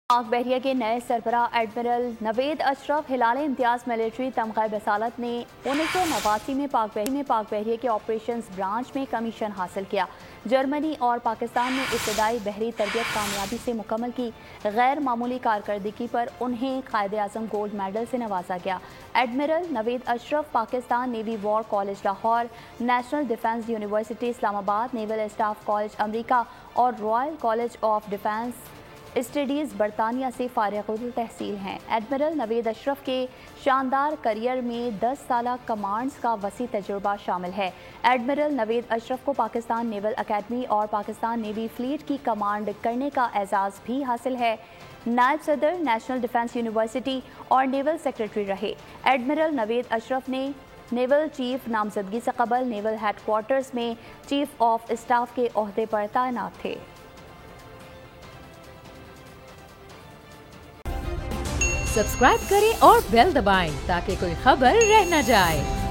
पाक बहरिया के नए सरबराह एडमिरल नवेद अशरफ हिलाल इम्तियाज मिलिट्री तमगा बसालत ने 1989 में पाक बहरिया के ऑपरेशंस ब्रांच में कमीशन हासिल किया। जर्मनी और पाकिस्तान में इब्तदाई बहरी तरबियत कामयाबी से मुकम्मल की गैर मामूली कारकर्दगी पर उन्हें कायदे आज़म गोल्ड मेडल से नवाजा गया। Admiral Naveed Ashraf Pakistan Navy War College Lahore, National Defence University Islamabad, Naval Staff College अमरीका और Royal College of Defence Studies बरतानिया से फारिग तहसील हैं। एडमिरल नवेद अशरफ के शानदार करियर में 10 साला कमांड्स का वसी तजुर्बा शामिल है। एडमिरल नवेद अशरफ को पाकिस्तान नेवल अकेडमी और पाकिस्तान नेवी फ्लीट की कमांड करने का एजाज़ भी हासिल है। नायब सदर नेशनल डिफेंस यूनिवर्सिटी और नेवल सेक्रेटरी रहे। एडमिरल नवेद अशरफ ने नेवल चीफ नामजदगी से कबल नेवल हेडक्वार्टर्स में चीफ ऑफ स्टाफ के ओहदे पर तैनात थे। सब्सक्राइब करें और बेल दबाएं ताकि कोई खबर रह न जाए।